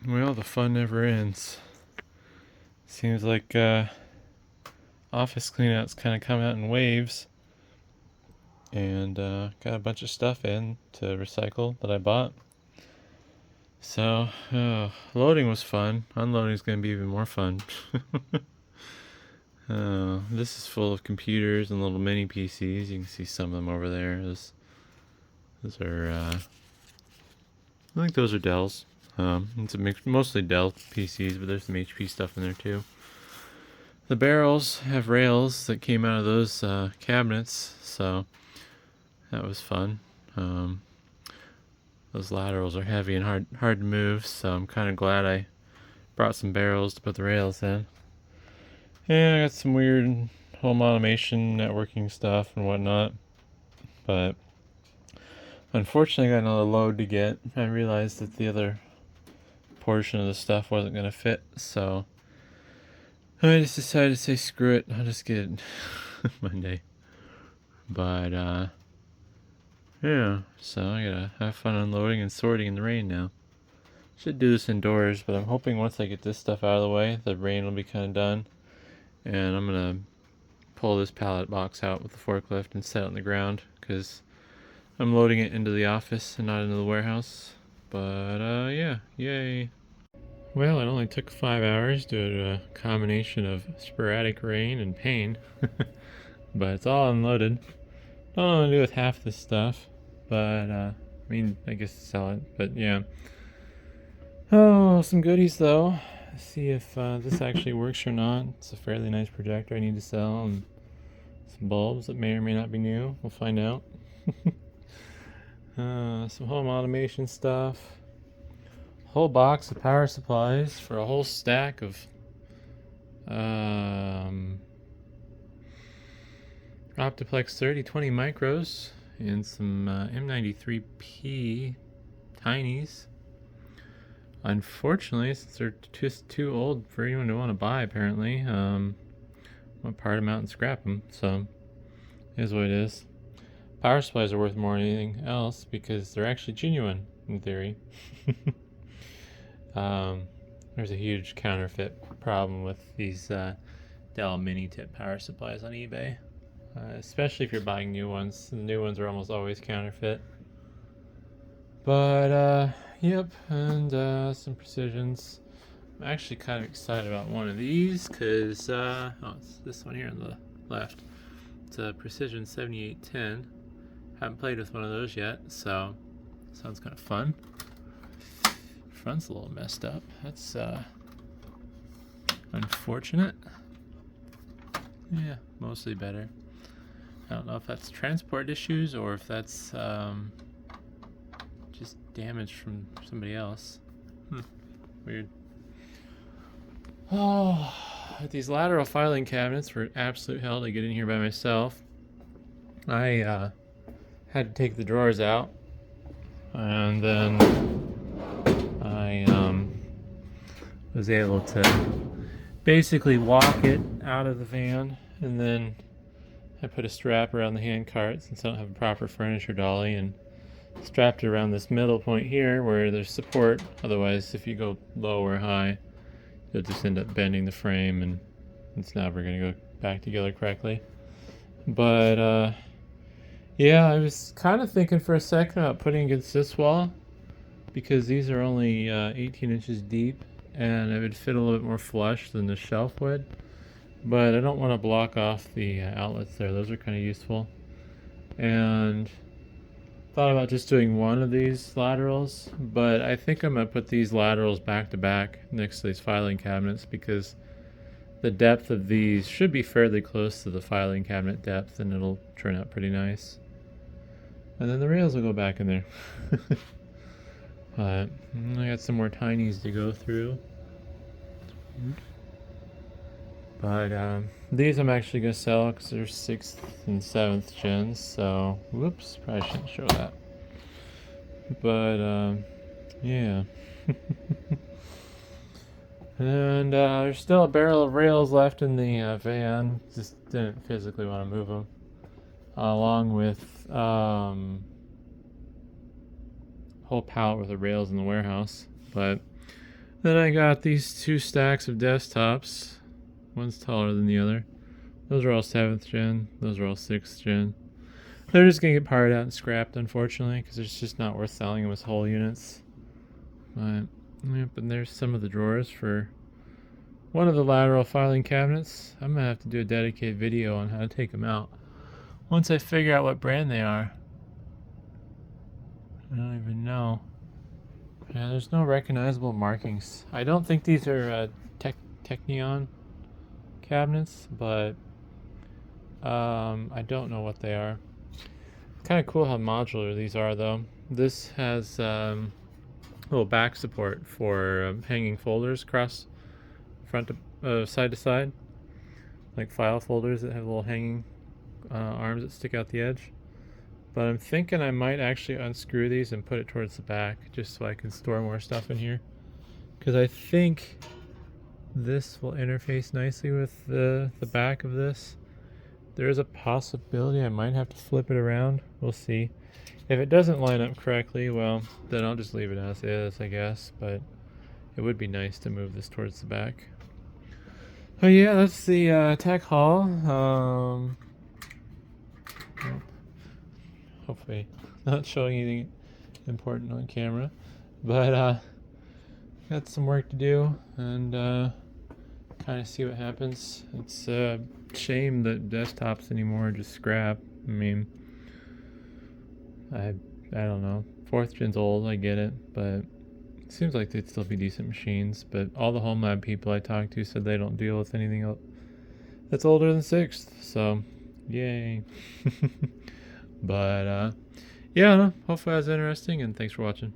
Well, the fun never ends. Seems like office cleanouts kind of come out in waves, and got a bunch of stuff in to recycle that I bought. So, loading was fun. Unloading is going to be even more fun. This is full of computers and little mini PCs. You can see some of them over there. Those are, I think those are Dells. It's a mix, mostly Dell PCs, but there's some HP stuff in there too. The barrels have rails that came out of those cabinets, so that was fun. Those laterals are heavy and hard to move, so I'm kind of glad I brought some barrels to put the rails in. And I got some weird home automation, networking stuff and whatnot, but unfortunately I got another load to get. I realized that the other portion of the stuff wasn't going to fit, so I just decided to say screw it, I'll just get it Monday. But yeah, so I gotta have fun unloading and sorting in the rain now. Should do this indoors, but I'm hoping once I get this stuff out of the way, the rain will be kind of done. And I'm gonna pull this pallet box out with the forklift and set it on the ground, because I'm loading it into the office and not into the warehouse. But yeah, yay. Well, it only took 5 hours due to a combination of sporadic rain and pain. But it's all unloaded. Don't know what to do with half this stuff, but I mean, I guess sell it, but yeah. Oh, some goodies though. See if this actually works or not. It's a fairly nice projector I need to sell, and some bulbs that may or may not be new. We'll find out. Some home automation stuff. Whole box of power supplies for a whole stack of Optiplex 3020 micros and some M93P tinies. Unfortunately, since they're just too old for anyone to want to buy, apparently, I'm gonna part them out and scrap them. So, it is what it is. Power supplies are worth more than anything else because they're actually genuine, in theory. There's a huge counterfeit problem with these Dell mini tip power supplies on eBay. Especially if you're buying new ones. The new ones are almost always counterfeit. But, yep, and some precisions. I'm actually kind of excited about one of these because, it's this one here on the left. It's a Precision 7810. Haven't played with one of those yet, so sounds kind of fun. Front's a little messed up. That's unfortunate. Yeah, mostly better. I don't know if that's transport issues or if that's just damage from somebody else. Weird. Oh, these lateral filing cabinets were absolute hell to get in here by myself. I had to take the drawers out, and then I was able to basically walk it out of the van, and then I put a strap around the hand cart since I don't have a proper furniture dolly, and strapped it around this middle point here where there's support. Otherwise, if you go low or high, you'll just end up bending the frame and it's never going to go back together correctly. But yeah, I was kind of thinking for a second about putting against this wall because these are only 18 inches deep and it would fit a little bit more flush than the shelf would. But I don't want to block off the outlets there. Those are kind of useful. And thought about just doing one of these laterals, but I think I'm going to put these laterals back to back next to these filing cabinets because the depth of these should be fairly close to the filing cabinet depth, and it'll turn out pretty nice. And then the rails will go back in there. But I got some more tinies to go through. But these I'm actually going to sell because they're 6th and 7th gens, so whoops, probably shouldn't show that. But yeah. And there's still a barrel of rails left in the van, just didn't physically want to move them. Along with a whole pallet worth of rails in the warehouse. But Then I got these 2 stacks of desktops. One's taller than the other. Those are all 7th gen. Those are all 6th gen. They're just going to get powered out and scrapped, unfortunately, because it's just not worth selling them as whole units. But, yep, and there's some of the drawers for one of the lateral filing cabinets. I'm going to have to do a dedicated video on how to take them out once I figure out what brand they are. I don't even know. Yeah, there's no recognizable markings. I don't think these are Technion cabinets, but I don't know what they are. Kind of cool how modular these are, though. This has little back support for hanging folders across front to side to side, like file folders that have little hanging arms that stick out the edge. But I'm thinking I might actually unscrew these and put it towards the back just so I can store more stuff in here, because I think this will interface nicely with the back of this. There is a possibility I might have to flip it around. We'll see. If it doesn't line up correctly, well, then I'll just leave it as is, I guess. But it would be nice to move this towards the back. Oh yeah, that's the tech haul. Hopefully not showing anything important on camera. But got some work to do and kind of see what happens. It's a shame that desktops anymore are just scrap. I mean, I don't know. 4th gen's old, I get it, but it seems like they'd still be decent machines. But all the home lab people I talked to said they don't deal with anything else that's older than 6th, so yay. But yeah, hopefully that was interesting, and thanks for watching.